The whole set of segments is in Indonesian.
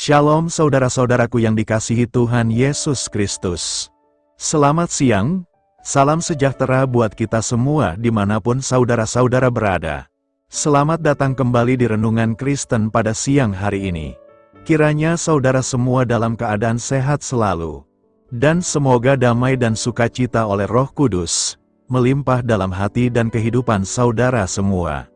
Shalom saudara-saudaraku yang dikasihi Tuhan Yesus Kristus. Selamat siang, salam sejahtera buat kita semua dimanapun saudara-saudara berada. Selamat datang kembali di Renungan Kristen pada siang hari ini. Kiranya saudara semua dalam keadaan sehat selalu. Dan semoga damai dan sukacita oleh Roh Kudus melimpah dalam hati dan kehidupan saudara semua.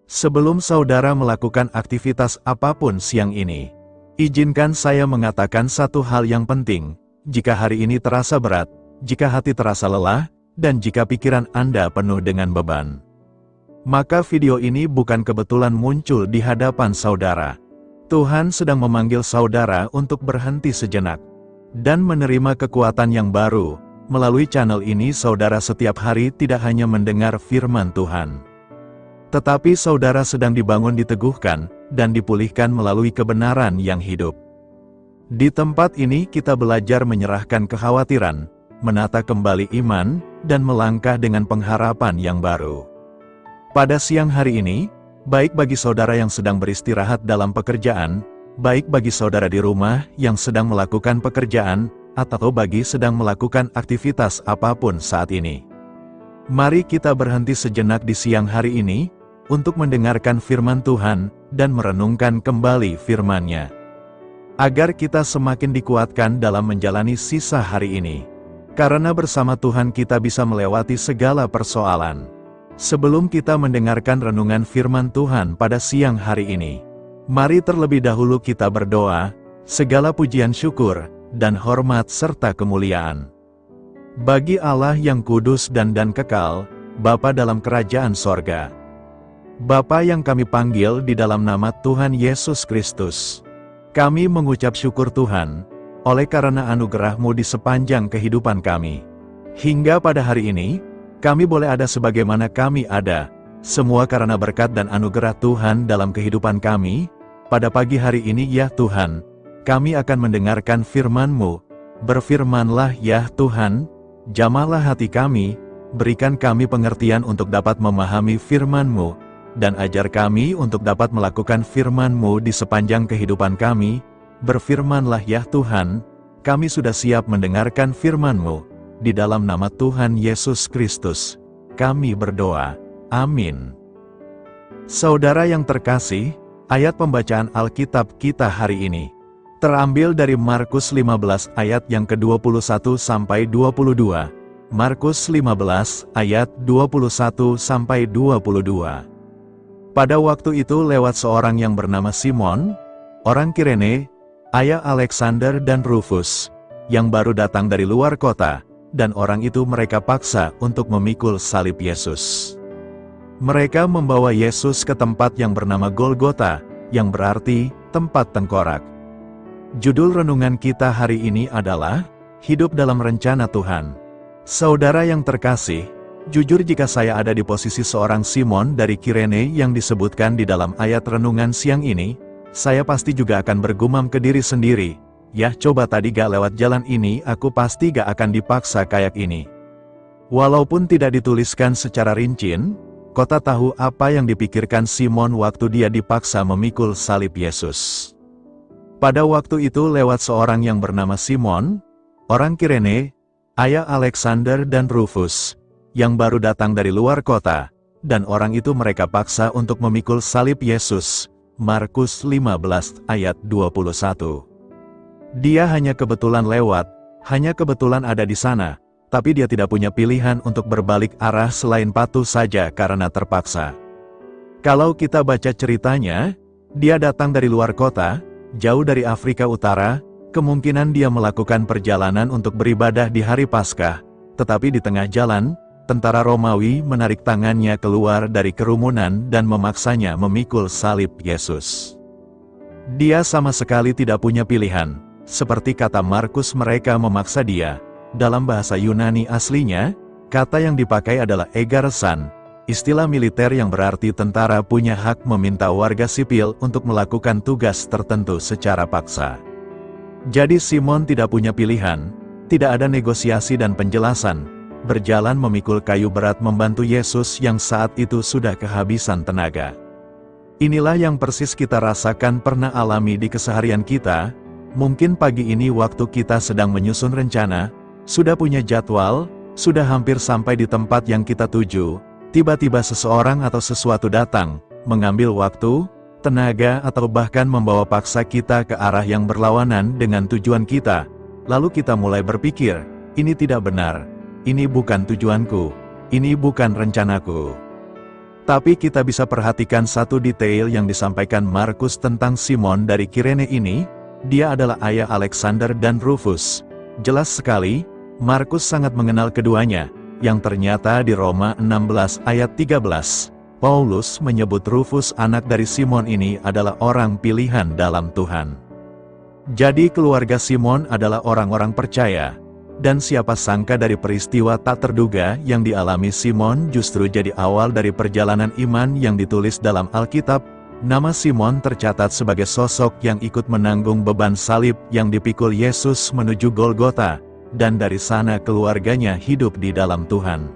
Sebelum saudara melakukan aktivitas apapun siang ini, izinkan saya mengatakan satu hal yang penting. Jika hari ini terasa berat, jika hati terasa lelah, dan jika pikiran Anda penuh dengan beban, maka video ini bukan kebetulan muncul di hadapan saudara. Tuhan sedang memanggil saudara untuk berhenti sejenak dan menerima kekuatan yang baru. Melalui channel ini saudara setiap hari tidak hanya mendengar firman Tuhan, tetapi saudara sedang dibangun, diteguhkan, dan dipulihkan melalui kebenaran yang hidup. Di tempat ini kita belajar menyerahkan kekhawatiran, menata kembali iman, dan melangkah dengan pengharapan yang baru. Pada siang hari ini, baik bagi saudara yang sedang beristirahat dalam pekerjaan, baik bagi saudara di rumah yang sedang melakukan pekerjaan, atau bagi sedang melakukan aktivitas apapun saat ini, mari kita berhenti sejenak di siang hari ini untuk mendengarkan firman Tuhan dan merenungkan kembali firman-Nya, agar kita semakin dikuatkan dalam menjalani sisa hari ini. Karena bersama Tuhan kita bisa melewati segala persoalan. Sebelum kita mendengarkan renungan firman Tuhan pada siang hari ini, mari terlebih dahulu kita berdoa. Segala pujian, syukur, dan hormat serta kemuliaan bagi Allah yang kudus dan kekal, Bapa dalam kerajaan sorga. Bapa yang kami panggil di dalam nama Tuhan Yesus Kristus, kami mengucap syukur Tuhan, oleh karena anugerah-Mu di sepanjang kehidupan kami. Hingga pada hari ini, kami boleh ada sebagaimana kami ada, semua karena berkat dan anugerah Tuhan dalam kehidupan kami. Pada pagi hari ini ya Tuhan, kami akan mendengarkan firman-Mu. Berfirmanlah ya Tuhan, jamahlah hati kami, berikan kami pengertian untuk dapat memahami firman-Mu, dan ajar kami untuk dapat melakukan firman-Mu di sepanjang kehidupan kami. Berfirmanlah ya Tuhan, kami sudah siap mendengarkan firman-Mu. Di dalam nama Tuhan Yesus Kristus, kami berdoa. Amin. Saudara yang terkasih, ayat pembacaan Alkitab kita hari ini terambil dari Markus 15 ayat yang ke-21 sampai 22. Markus 15 ayat 21 sampai 22. Pada waktu itu lewat seorang yang bernama Simon, orang Kirene, ayah Alexander dan Rufus, yang baru datang dari luar kota, dan orang itu mereka paksa untuk memikul salib Yesus. Mereka membawa Yesus ke tempat yang bernama Golgota, yang berarti tempat tengkorak. Judul renungan kita hari ini adalah Hidup dalam Rencana Tuhan. Saudara yang terkasih, jujur jika saya ada di posisi seorang Simon dari Kirene yang disebutkan di dalam ayat renungan siang ini, saya pasti juga akan bergumam ke diri sendiri, ya coba tadi gak lewat jalan ini aku pasti gak akan dipaksa kayak ini. Walaupun tidak dituliskan secara rinci, kota tahu apa yang dipikirkan Simon waktu dia dipaksa memikul salib Yesus. Pada waktu itu lewat seorang yang bernama Simon, orang Kirene, ayah Alexander dan Rufus, yang baru datang dari luar kota, dan orang itu mereka paksa untuk memikul salib Yesus. Markus 15 ayat 21. Dia hanya kebetulan lewat, hanya kebetulan ada di sana, tapi dia tidak punya pilihan untuk berbalik arah selain patuh saja karena terpaksa. Kalau kita baca ceritanya, dia datang dari luar kota, jauh dari Afrika Utara, kemungkinan dia melakukan perjalanan untuk beribadah di hari Paskah, tetapi di tengah jalan, tentara Romawi menarik tangannya keluar dari kerumunan dan memaksanya memikul salib Yesus. Dia sama sekali tidak punya pilihan, seperti kata Markus mereka memaksa dia. Dalam bahasa Yunani aslinya, kata yang dipakai adalah egarsan, istilah militer yang berarti tentara punya hak meminta warga sipil untuk melakukan tugas tertentu secara paksa. Jadi Simon tidak punya pilihan, tidak ada negosiasi dan penjelasan, berjalan memikul kayu berat membantu Yesus yang saat itu sudah kehabisan tenaga. Inilah yang persis kita rasakan pernah alami di keseharian kita. Mungkin pagi ini waktu kita sedang menyusun rencana, sudah punya jadwal, sudah hampir sampai di tempat yang kita tuju, tiba-tiba seseorang atau sesuatu datang, mengambil waktu, tenaga atau bahkan membawa paksa kita ke arah yang berlawanan dengan tujuan kita. Lalu kita mulai berpikir, ini tidak benar, ini bukan tujuanku, ini bukan rencanaku. Tapi kita bisa perhatikan satu detail yang disampaikan Markus tentang Simon dari Kirene ini. Dia adalah ayah Alexander dan Rufus. Jelas sekali, Markus sangat mengenal keduanya, yang ternyata di Roma 16 ayat 13. Paulus menyebut Rufus anak dari Simon ini adalah orang pilihan dalam Tuhan. Jadi keluarga Simon adalah orang-orang percaya. Dan siapa sangka dari peristiwa tak terduga yang dialami Simon justru jadi awal dari perjalanan iman yang ditulis dalam Alkitab. Nama Simon tercatat sebagai sosok yang ikut menanggung beban salib yang dipikul Yesus menuju Golgota, dan dari sana keluarganya hidup di dalam Tuhan.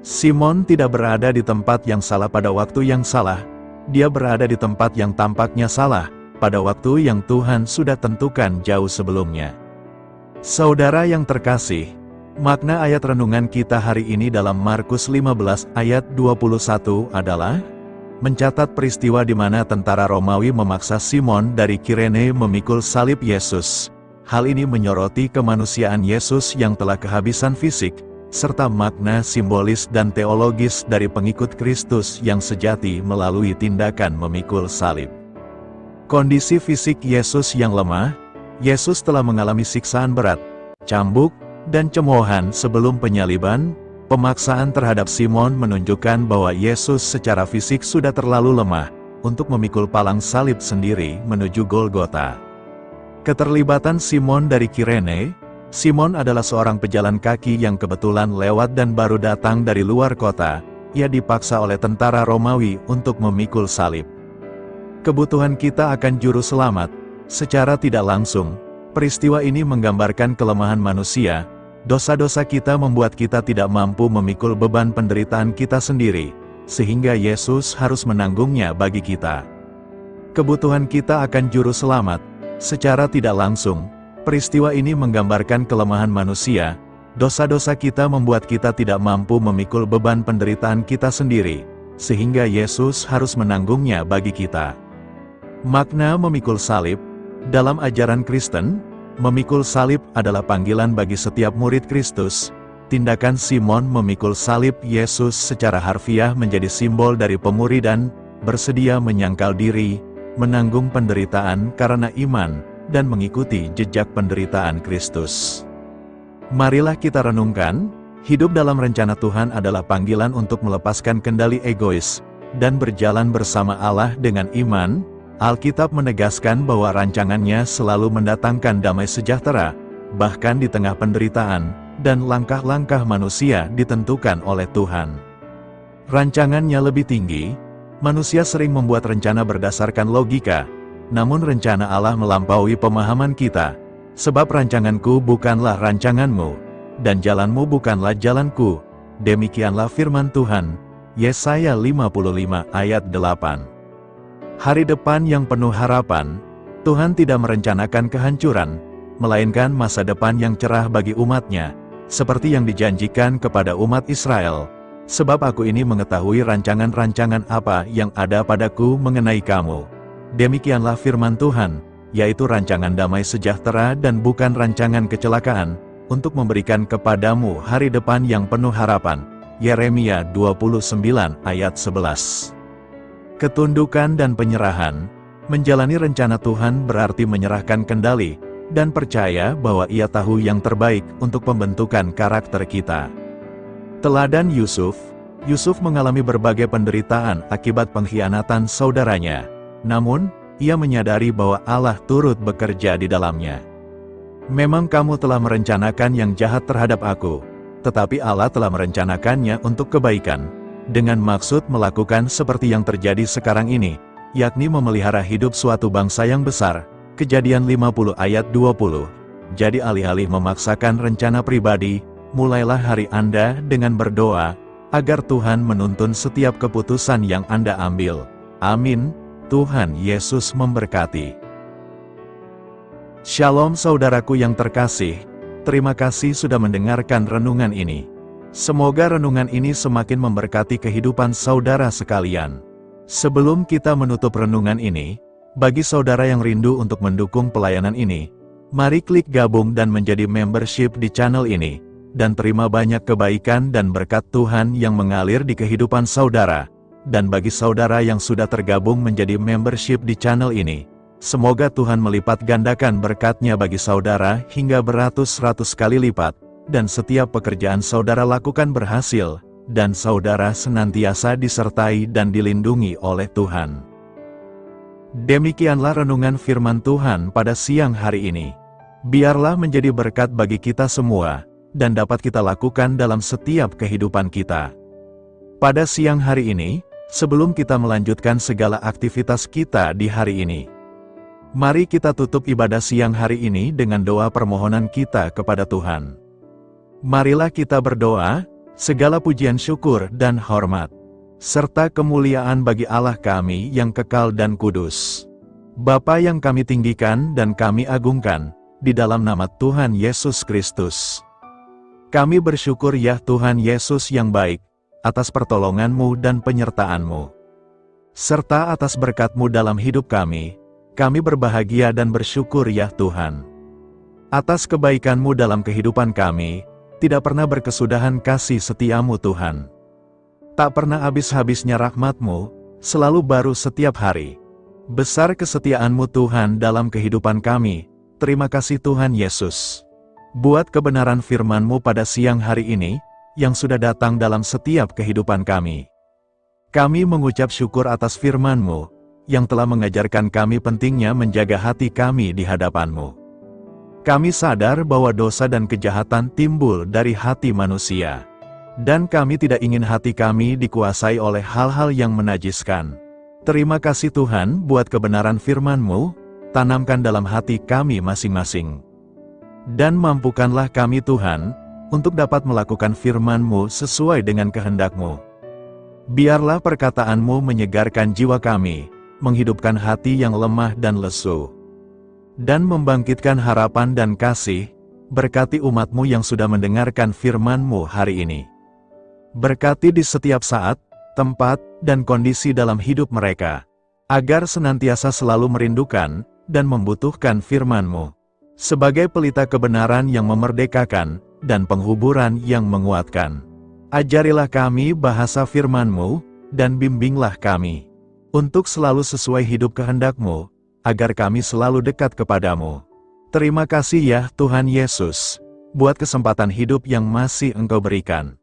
Simon tidak berada di tempat yang salah pada waktu yang salah, dia berada di tempat yang tampaknya salah, pada waktu yang Tuhan sudah tentukan jauh sebelumnya. Saudara yang terkasih, makna ayat renungan kita hari ini dalam Markus 15 ayat 21 adalah mencatat peristiwa di mana tentara Romawi memaksa Simon dari Kirene memikul salib Yesus. Hal ini menyoroti kemanusiaan Yesus yang telah kehabisan fisik, serta makna simbolis dan teologis dari pengikut Kristus yang sejati melalui tindakan memikul salib. Kondisi fisik Yesus yang lemah, Yesus telah mengalami siksaan berat, cambuk, dan cemoohan sebelum penyaliban. Pemaksaan terhadap Simon menunjukkan bahwa Yesus secara fisik sudah terlalu lemah untuk memikul palang salib sendiri menuju Golgota. Keterlibatan Simon dari Kirene, Simon adalah seorang pejalan kaki yang kebetulan lewat dan baru datang dari luar kota. Ia dipaksa oleh tentara Romawi untuk memikul salib. Kebutuhan kita akan juru selamat. Secara tidak langsung, peristiwa ini menggambarkan kelemahan manusia. Dosa-dosa kita membuat kita tidak mampu memikul beban penderitaan kita sendiri, sehingga Yesus harus menanggungnya bagi kita. Kebutuhan kita akan juru selamat. Secara tidak langsung, peristiwa ini menggambarkan kelemahan manusia. Dosa-dosa kita membuat kita tidak mampu memikul beban penderitaan kita sendiri, sehingga Yesus harus menanggungnya bagi kita. Makna memikul salib. Dalam ajaran Kristen, memikul salib adalah panggilan bagi setiap murid Kristus. Tindakan Simon memikul salib Yesus secara harfiah menjadi simbol dari pemuridan, bersedia menyangkal diri, menanggung penderitaan karena iman, dan mengikuti jejak penderitaan Kristus. Marilah kita renungkan, hidup dalam rencana Tuhan adalah panggilan untuk melepaskan kendali egois, dan berjalan bersama Allah dengan iman. Alkitab menegaskan bahwa rancangannya selalu mendatangkan damai sejahtera, bahkan di tengah penderitaan, dan langkah-langkah manusia ditentukan oleh Tuhan. Rancangannya lebih tinggi. Manusia sering membuat rencana berdasarkan logika, namun rencana Allah melampaui pemahaman kita. Sebab rancanganku bukanlah rancanganmu, dan jalanmu bukanlah jalanku. Demikianlah firman Tuhan. Yesaya 55 ayat 8. Hari depan yang penuh harapan. Tuhan tidak merencanakan kehancuran, melainkan masa depan yang cerah bagi umat-Nya, seperti yang dijanjikan kepada umat Israel. Sebab aku ini mengetahui rancangan-rancangan apa yang ada padaku mengenai kamu. Demikianlah firman Tuhan, yaitu rancangan damai sejahtera dan bukan rancangan kecelakaan, untuk memberikan kepadamu hari depan yang penuh harapan. Yeremia 29 ayat 11. Ketundukan dan penyerahan. Menjalani rencana Tuhan berarti menyerahkan kendali, dan percaya bahwa Ia tahu yang terbaik untuk pembentukan karakter kita. Teladan Yusuf. Yusuf mengalami berbagai penderitaan akibat pengkhianatan saudaranya. Namun, ia menyadari bahwa Allah turut bekerja di dalamnya. Memang kamu telah merencanakan yang jahat terhadap aku, tetapi Allah telah merencanakannya untuk kebaikan, dengan maksud melakukan seperti yang terjadi sekarang ini, yakni memelihara hidup suatu bangsa yang besar. Kejadian 50 ayat 20. Jadi alih-alih memaksakan rencana pribadi, mulailah hari Anda dengan berdoa, agar Tuhan menuntun setiap keputusan yang Anda ambil. Amin. Tuhan Yesus memberkati. Shalom saudaraku yang terkasih, terima kasih sudah mendengarkan renungan ini. Semoga renungan ini semakin memberkati kehidupan saudara sekalian. Sebelum kita menutup renungan ini, bagi saudara yang rindu untuk mendukung pelayanan ini, mari klik gabung dan menjadi membership di channel ini, dan terima banyak kebaikan dan berkat Tuhan yang mengalir di kehidupan saudara. Dan bagi saudara yang sudah tergabung menjadi membership di channel ini, semoga Tuhan melipat gandakan berkat-Nya bagi saudara hingga beratus-ratus kali lipat, dan setiap pekerjaan saudara lakukan berhasil, dan saudara senantiasa disertai dan dilindungi oleh Tuhan. Demikianlah renungan firman Tuhan pada siang hari ini. Biarlah menjadi berkat bagi kita semua, dan dapat kita lakukan dalam setiap kehidupan kita. Pada siang hari ini, sebelum kita melanjutkan segala aktivitas kita di hari ini, mari kita tutup ibadah siang hari ini dengan doa permohonan kita kepada Tuhan. Marilah kita berdoa, segala pujian syukur dan hormat, serta kemuliaan bagi Allah kami yang kekal dan kudus. Bapa yang kami tinggikan dan kami agungkan, di dalam nama Tuhan Yesus Kristus. Kami bersyukur ya Tuhan Yesus yang baik, atas pertolongan-Mu dan penyertaan-Mu, serta atas berkat-Mu dalam hidup kami berbahagia dan bersyukur ya Tuhan. Atas kebaikan-Mu dalam kehidupan kami, tidak pernah berkesudahan kasih setia-Mu Tuhan. Tak pernah habis-habisnya rahmat-Mu, selalu baru setiap hari. Besar kesetiaan-Mu Tuhan dalam kehidupan kami, terima kasih Tuhan Yesus. Buat kebenaran firman-Mu pada siang hari ini, yang sudah datang dalam setiap kehidupan kami. Kami mengucap syukur atas firman-Mu, yang telah mengajarkan kami pentingnya menjaga hati kami di hadapan-Mu. Kami sadar bahwa dosa dan kejahatan timbul dari hati manusia. Dan kami tidak ingin hati kami dikuasai oleh hal-hal yang menajiskan. Terima kasih Tuhan buat kebenaran firman-Mu, tanamkan dalam hati kami masing-masing. Dan mampukanlah kami Tuhan, untuk dapat melakukan firman-Mu sesuai dengan kehendak-Mu. Biarlah perkataan-Mu menyegarkan jiwa kami, menghidupkan hati yang lemah dan lesu, dan membangkitkan harapan dan kasih. Berkati umat-Mu yang sudah mendengarkan firman-Mu hari ini. Berkati di setiap saat, tempat, dan kondisi dalam hidup mereka, agar senantiasa selalu merindukan dan membutuhkan firman-Mu, sebagai pelita kebenaran yang memerdekakan, dan penghuburan yang menguatkan. Ajarilah kami bahasa firman-Mu, dan bimbinglah kami, untuk selalu sesuai hidup kehendak-Mu, agar kami selalu dekat kepadamu. Terima kasih ya Tuhan Yesus, buat kesempatan hidup yang masih Engkau berikan.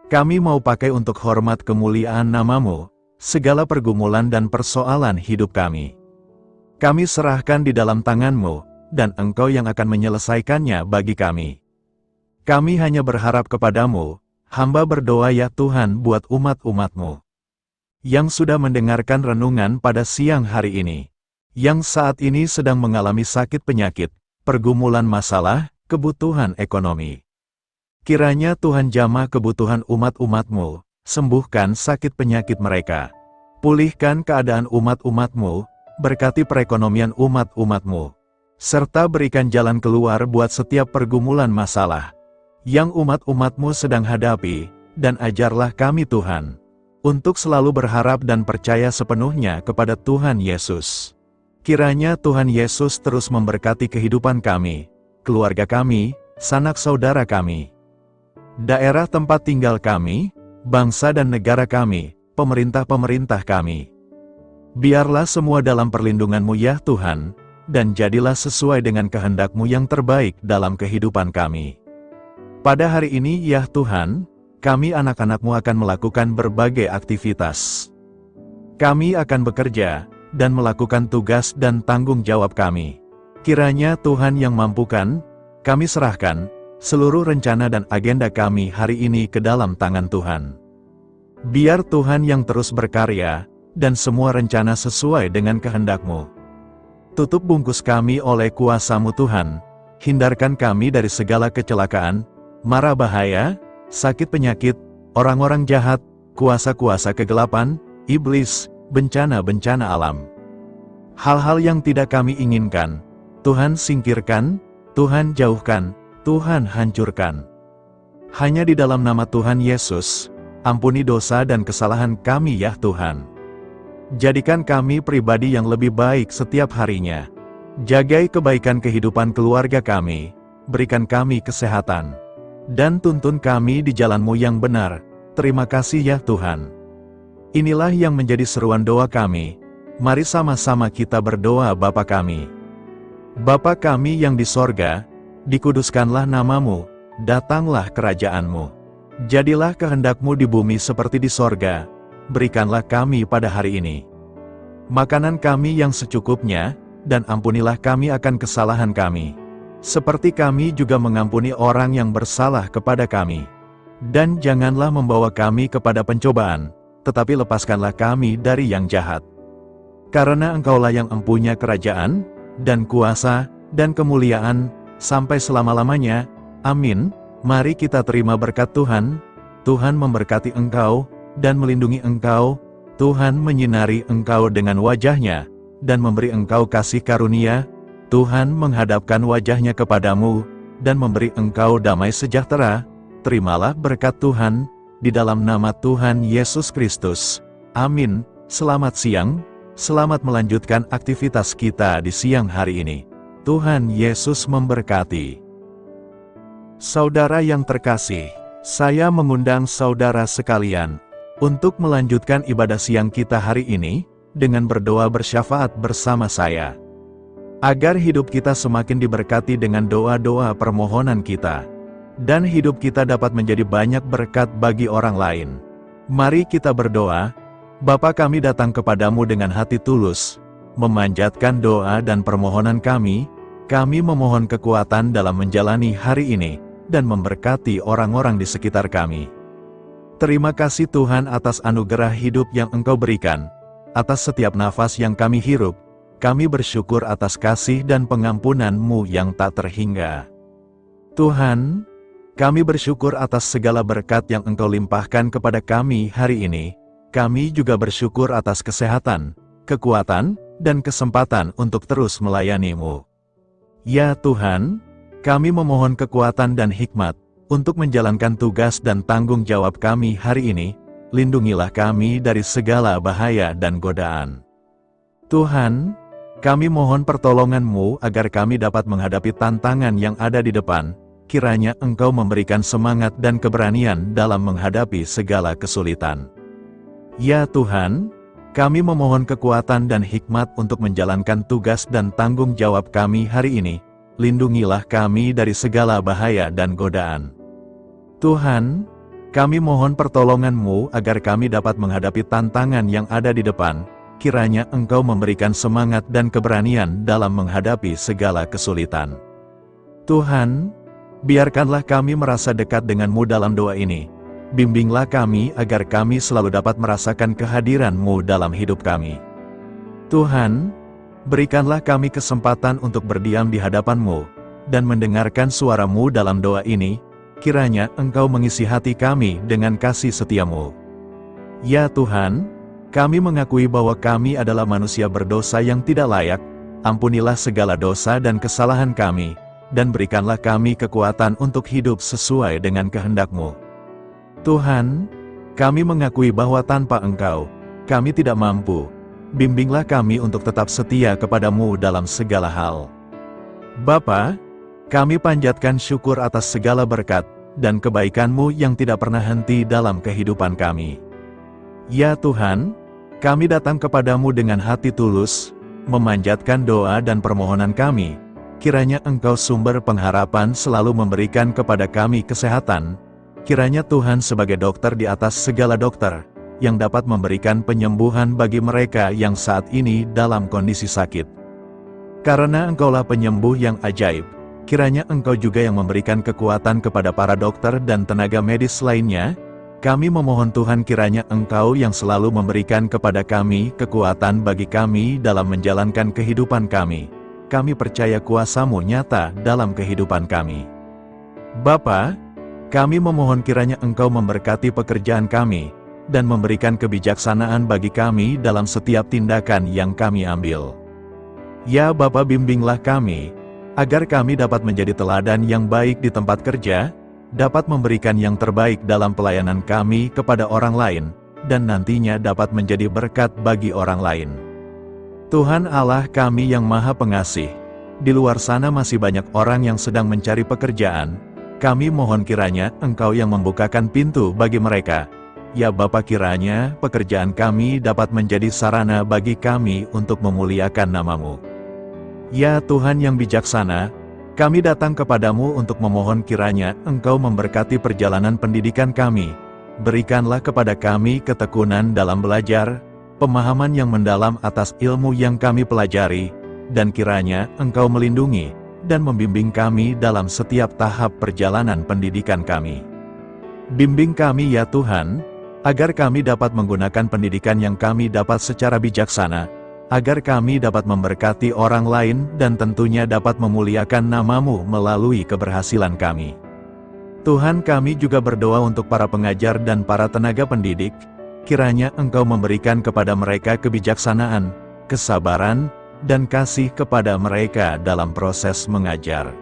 Kami mau pakai untuk hormat kemuliaan nama-Mu, segala pergumulan dan persoalan hidup kami. Kami serahkan di dalam tangan-Mu, dan Engkau yang akan menyelesaikannya bagi kami. Kami hanya berharap kepadamu, hamba berdoa ya Tuhan buat umat-umat-Mu, yang sudah mendengarkan renungan pada siang hari ini, yang saat ini sedang mengalami sakit penyakit, pergumulan masalah, kebutuhan ekonomi. Kiranya Tuhan jamah kebutuhan umat-umat-Mu, sembuhkan sakit penyakit mereka, pulihkan keadaan umat-umat-Mu, berkati perekonomian umat-umat-Mu, serta berikan jalan keluar buat setiap pergumulan masalah yang umat-umat-Mu sedang hadapi, dan ajarlah kami Tuhan, untuk selalu berharap dan percaya sepenuhnya kepada Tuhan Yesus. Kiranya Tuhan Yesus terus memberkati kehidupan kami, keluarga kami, sanak saudara kami, daerah tempat tinggal kami, bangsa dan negara kami, pemerintah-pemerintah kami. Biarlah semua dalam perlindungan-Mu ya Tuhan, dan jadilah sesuai dengan kehendak-Mu yang terbaik dalam kehidupan kami. Pada hari ini ya Tuhan, kami anak-anak-Mu akan melakukan berbagai aktivitas. Kami akan bekerja, dan melakukan tugas dan tanggung jawab kami. Kiranya Tuhan yang mampukan, kami serahkan seluruh rencana dan agenda kami hari ini ke dalam tangan Tuhan. Biar Tuhan yang terus berkarya, dan semua rencana sesuai dengan kehendak-Mu. Tutup bungkus kami oleh kuasa-Mu Tuhan, hindarkan kami dari segala kecelakaan, mara bahaya, sakit penyakit, orang-orang jahat, kuasa-kuasa kegelapan, iblis, bencana-bencana alam. Hal-hal yang tidak kami inginkan, Tuhan singkirkan, Tuhan jauhkan, Tuhan hancurkan. Hanya di dalam nama Tuhan Yesus, ampuni dosa dan kesalahan kami ya Tuhan. Jadikan kami pribadi yang lebih baik setiap harinya. Jagai kebaikan kehidupan keluarga kami, berikan kami kesehatan, dan tuntun kami di jalan-Mu yang benar. Terima kasih ya Tuhan. Inilah yang menjadi seruan doa kami. Mari sama-sama kita berdoa. Bapa kami. Bapa kami yang di sorga, dikuduskanlah nama-Mu, datanglah kerajaan-Mu. Jadilah kehendak-Mu di bumi seperti di sorga. Berikanlah kami pada hari ini makanan kami yang secukupnya, dan ampunilah kami akan kesalahan kami, seperti kami juga mengampuni orang yang bersalah kepada kami. Dan janganlah membawa kami kepada pencobaan, tetapi lepaskanlah kami dari yang jahat. Karena Engkaulah yang empunya kerajaan, dan kuasa, dan kemuliaan, sampai selama-lamanya. Amin. Mari kita terima berkat Tuhan. Tuhan memberkati engkau, dan melindungi engkau. Tuhan menyinari engkau dengan wajah-Nya, dan memberi engkau kasih karunia. Tuhan menghadapkan wajah-Nya kepadamu, dan memberi engkau damai sejahtera. Terimalah berkat Tuhan, di dalam nama Tuhan Yesus Kristus. Amin. Selamat siang. Selamat melanjutkan aktivitas kita di siang hari ini. Tuhan Yesus memberkati. Saudara yang terkasih, saya mengundang saudara sekalian untuk melanjutkan ibadah siang kita hari ini dengan berdoa bersyafaat bersama saya, agar hidup kita semakin diberkati dengan doa-doa permohonan kita, dan hidup kita dapat menjadi banyak berkat bagi orang lain. Mari kita berdoa. Bapa, kami datang kepadamu dengan hati tulus, memanjatkan doa dan permohonan kami. Kami memohon kekuatan dalam menjalani hari ini, dan memberkati orang-orang di sekitar kami. Terima kasih Tuhan atas anugerah hidup yang Engkau berikan, atas setiap nafas yang kami hirup. Kami bersyukur atas kasih dan pengampunan-Mu yang tak terhingga. Tuhan, kami bersyukur atas segala berkat yang Engkau limpahkan kepada kami hari ini. Kami juga bersyukur atas kesehatan, kekuatan, dan kesempatan untuk terus melayani-Mu. Ya Tuhan, kami memohon kekuatan dan hikmat untuk menjalankan tugas dan tanggung jawab kami hari ini. Lindungilah kami dari segala bahaya dan godaan. Tuhan, kami mohon pertolongan-Mu agar kami dapat menghadapi tantangan yang ada di depan. Kiranya Engkau memberikan semangat dan keberanian dalam menghadapi segala kesulitan. Ya Tuhan, kami memohon kekuatan dan hikmat untuk menjalankan tugas dan tanggung jawab kami hari ini. Lindungilah kami dari segala bahaya dan godaan. Tuhan, kami mohon pertolongan-Mu agar kami dapat menghadapi tantangan yang ada di depan. Kiranya Engkau memberikan semangat dan keberanian dalam menghadapi segala kesulitan. Tuhan, biarkanlah kami merasa dekat dengan-Mu dalam doa ini. Bimbinglah kami agar kami selalu dapat merasakan kehadiran-Mu dalam hidup kami. Tuhan, berikanlah kami kesempatan untuk berdiam di hadapan-Mu, dan mendengarkan suara-Mu dalam doa ini. Kiranya Engkau mengisi hati kami dengan kasih setia-Mu. Ya Tuhan, kami mengakui bahwa kami adalah manusia berdosa yang tidak layak. Ampunilah segala dosa dan kesalahan kami, dan berikanlah kami kekuatan untuk hidup sesuai dengan kehendak-Mu. Tuhan, kami mengakui bahwa tanpa Engkau, kami tidak mampu. Bimbinglah kami untuk tetap setia kepada-Mu dalam segala hal. Bapa, kami panjatkan syukur atas segala berkat dan kebaikan-Mu yang tidak pernah henti dalam kehidupan kami. Ya Tuhan, kami datang kepada-Mu dengan hati tulus, memanjatkan doa dan permohonan kami. Kiranya Engkau sumber pengharapan selalu memberikan kepada kami kesehatan. Kiranya Tuhan sebagai dokter di atas segala dokter, yang dapat memberikan penyembuhan bagi mereka yang saat ini dalam kondisi sakit. Karena Engkaulah penyembuh yang ajaib, kiranya Engkau juga yang memberikan kekuatan kepada para dokter dan tenaga medis lainnya. Kami memohon Tuhan kiranya Engkau yang selalu memberikan kepada kami kekuatan bagi kami dalam menjalankan kehidupan kami. Kami percaya kuasa-Mu nyata dalam kehidupan kami. Bapa, kami memohon kiranya Engkau memberkati pekerjaan kami, dan memberikan kebijaksanaan bagi kami dalam setiap tindakan yang kami ambil. Ya Bapa, bimbinglah kami, agar kami dapat menjadi teladan yang baik di tempat kerja, dapat memberikan yang terbaik dalam pelayanan kami kepada orang lain, dan nantinya dapat menjadi berkat bagi orang lain. Tuhan Allah kami yang Maha Pengasih, di luar sana masih banyak orang yang sedang mencari pekerjaan. Kami mohon kiranya Engkau yang membukakan pintu bagi mereka. Ya Bapa, kiranya pekerjaan kami dapat menjadi sarana bagi kami untuk memuliakan nama-Mu. Ya Tuhan yang bijaksana, kami datang kepadamu untuk memohon kiranya Engkau memberkati perjalanan pendidikan kami. Berikanlah kepada kami ketekunan dalam belajar, pemahaman yang mendalam atas ilmu yang kami pelajari, dan kiranya Engkau melindungi dan membimbing kami dalam setiap tahap perjalanan pendidikan kami. Bimbing kami ya Tuhan, agar kami dapat menggunakan pendidikan yang kami dapat secara bijaksana, agar kami dapat memberkati orang lain dan tentunya dapat memuliakan nama-Mu melalui keberhasilan kami. Tuhan, kami juga berdoa untuk para pengajar dan para tenaga pendidik, kiranya Engkau memberikan kepada mereka kebijaksanaan, kesabaran, dan kasih kepada mereka dalam proses mengajar.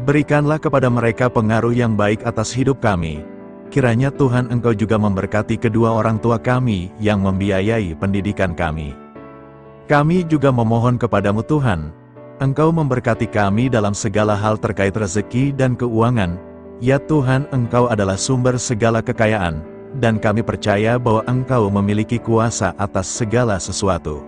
Berikanlah kepada mereka pengaruh yang baik atas hidup kami. Kiranya Tuhan Engkau juga memberkati kedua orang tua kami yang membiayai pendidikan kami. Kami juga memohon kepadamu Tuhan, Engkau memberkati kami dalam segala hal terkait rezeki dan keuangan. Ya Tuhan, Engkau adalah sumber segala kekayaan, dan kami percaya bahwa Engkau memiliki kuasa atas segala sesuatu.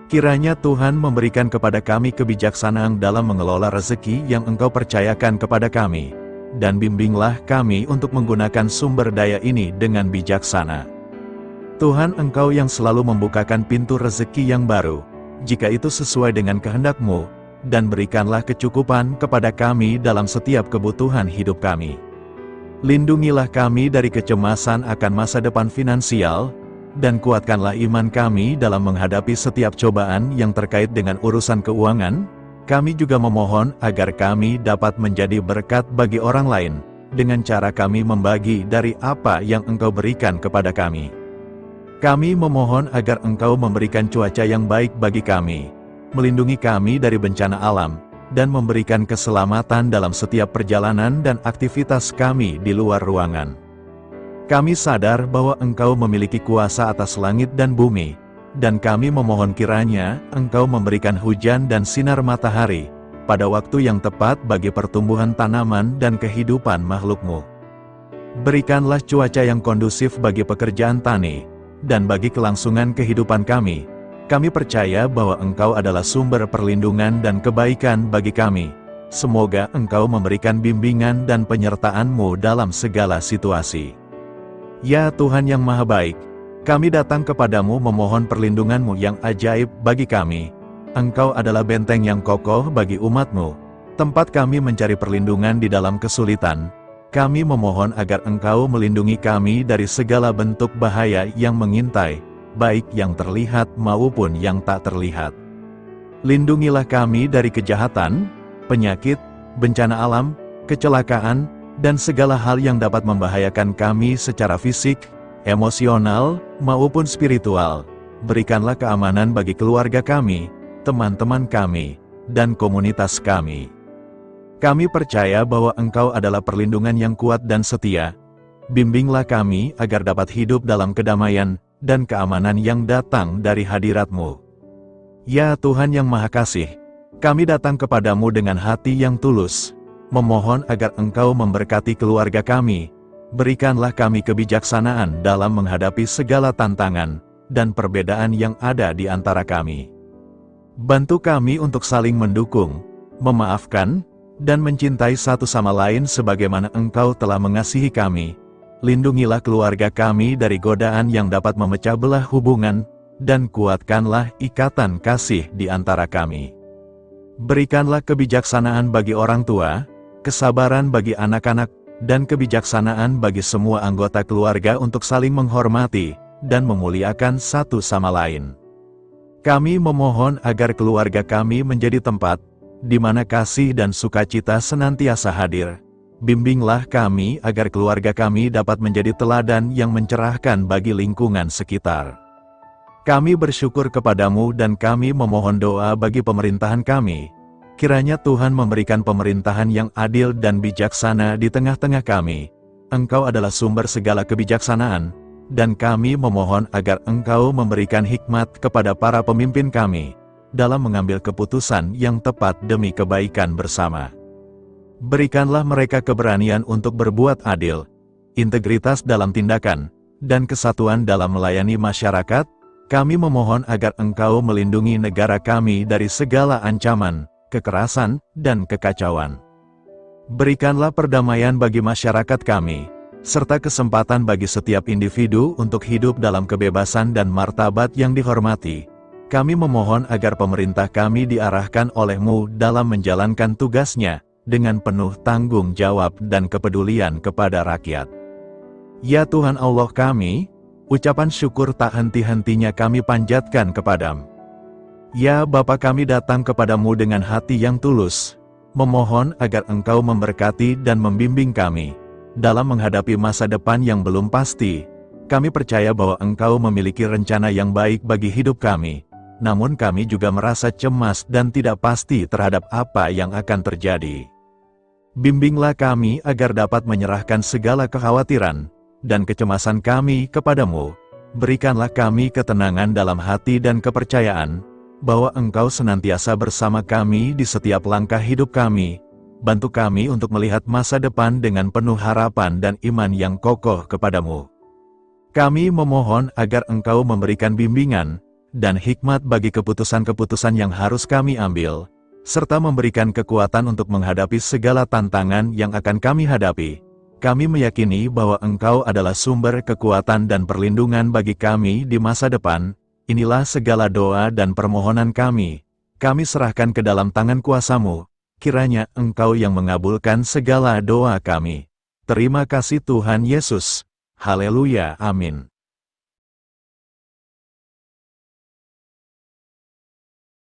Kiranya Tuhan memberikan kepada kami kebijaksanaan dalam mengelola rezeki yang Engkau percayakan kepada kami, dan bimbinglah kami untuk menggunakan sumber daya ini dengan bijaksana. Tuhan, Engkau yang selalu membukakan pintu rezeki yang baru, jika itu sesuai dengan kehendak-Mu, dan berikanlah kecukupan kepada kami dalam setiap kebutuhan hidup kami. Lindungilah kami dari kecemasan akan masa depan finansial, dan kuatkanlah iman kami dalam menghadapi setiap cobaan yang terkait dengan urusan keuangan. Kami juga memohon agar kami dapat menjadi berkat bagi orang lain, dengan cara kami membagi dari apa yang Engkau berikan kepada kami. Kami memohon agar Engkau memberikan cuaca yang baik bagi kami, melindungi kami dari bencana alam, dan memberikan keselamatan dalam setiap perjalanan dan aktivitas kami di luar ruangan. Kami sadar bahwa Engkau memiliki kuasa atas langit dan bumi, dan kami memohon kiranya Engkau memberikan hujan dan sinar matahari pada waktu yang tepat bagi pertumbuhan tanaman dan kehidupan makhluk-Mu. Berikanlah cuaca yang kondusif bagi pekerjaan tani, dan bagi kelangsungan kehidupan kami. Kami percaya bahwa Engkau adalah sumber perlindungan dan kebaikan bagi kami. Semoga Engkau memberikan bimbingan dan penyertaan-Mu dalam segala situasi. Ya Tuhan yang Maha Baik, kami datang kepadamu memohon perlindungan-Mu yang ajaib bagi kami. Engkau adalah benteng yang kokoh bagi umat-Mu, tempat kami mencari perlindungan di dalam kesulitan. Kami memohon agar Engkau melindungi kami dari segala bentuk bahaya yang mengintai, baik yang terlihat maupun yang tak terlihat. Lindungilah kami dari kejahatan, penyakit, bencana alam, kecelakaan, dan segala hal yang dapat membahayakan kami secara fisik, emosional, maupun spiritual. Berikanlah keamanan bagi keluarga kami, teman-teman kami, dan komunitas kami. Kami percaya bahwa Engkau adalah perlindungan yang kuat dan setia. Bimbinglah kami agar dapat hidup dalam kedamaian dan keamanan yang datang dari hadirat-Mu. Ya Tuhan yang Maha Kasih, kami datang kepadamu dengan hati yang tulus, memohon agar Engkau memberkati keluarga kami. Berikanlah kami kebijaksanaan dalam menghadapi segala tantangan dan perbedaan yang ada di antara kami. Bantu kami untuk saling mendukung, memaafkan, dan mencintai satu sama lain sebagaimana Engkau telah mengasihi kami. Lindungilah keluarga kami dari godaan yang dapat memecah belah hubungan, dan kuatkanlah ikatan kasih di antara kami. Berikanlah kebijaksanaan bagi orang tua, kesabaran bagi anak-anak, dan kebijaksanaan bagi semua anggota keluarga untuk saling menghormati dan memuliakan satu sama lain. Kami memohon agar keluarga kami menjadi tempat di mana kasih dan sukacita senantiasa hadir. Bimbinglah kami agar keluarga kami dapat menjadi teladan yang mencerahkan bagi lingkungan sekitar. Kami bersyukur kepadamu dan kami memohon doa bagi pemerintahan kami. Kiranya Tuhan memberikan pemerintahan yang adil dan bijaksana di tengah-tengah kami. Engkau adalah sumber segala kebijaksanaan, dan kami memohon agar Engkau memberikan hikmat kepada para pemimpin kami dalam mengambil keputusan yang tepat demi kebaikan bersama. Berikanlah mereka keberanian untuk berbuat adil, integritas dalam tindakan, dan kesatuan dalam melayani masyarakat. Kami memohon agar Engkau melindungi negara kami dari segala ancaman, kekerasan, dan kekacauan. Berikanlah perdamaian bagi masyarakat kami, serta kesempatan bagi setiap individu untuk hidup dalam kebebasan dan martabat yang dihormati. Kami memohon agar pemerintah kami diarahkan oleh-Mu dalam menjalankan tugasnya, dengan penuh tanggung jawab dan kepedulian kepada rakyat. Ya Tuhan Allah kami, ucapan syukur tak henti-hentinya kami panjatkan kepadamu. Ya Bapa, kami datang kepadamu dengan hati yang tulus, memohon agar Engkau memberkati dan membimbing kami dalam menghadapi masa depan yang belum pasti. Kami percaya bahwa Engkau memiliki rencana yang baik bagi hidup kami, namun kami juga merasa cemas dan tidak pasti terhadap apa yang akan terjadi. Bimbinglah kami agar dapat menyerahkan segala kekhawatiran dan kecemasan kami kepadamu. Berikanlah kami ketenangan dalam hati dan kepercayaan bahwa Engkau senantiasa bersama kami di setiap langkah hidup kami. Bantu kami untuk melihat masa depan dengan penuh harapan dan iman yang kokoh kepadamu. Kami memohon agar Engkau memberikan bimbingan dan hikmat bagi keputusan-keputusan yang harus kami ambil, serta memberikan kekuatan untuk menghadapi segala tantangan yang akan kami hadapi. Kami meyakini bahwa Engkau adalah sumber kekuatan dan perlindungan bagi kami di masa depan. Inilah segala doa dan permohonan kami. Kami serahkan ke dalam tangan kuasa-Mu. Kiranya Engkau yang mengabulkan segala doa kami. Terima kasih Tuhan Yesus. Haleluya, amin.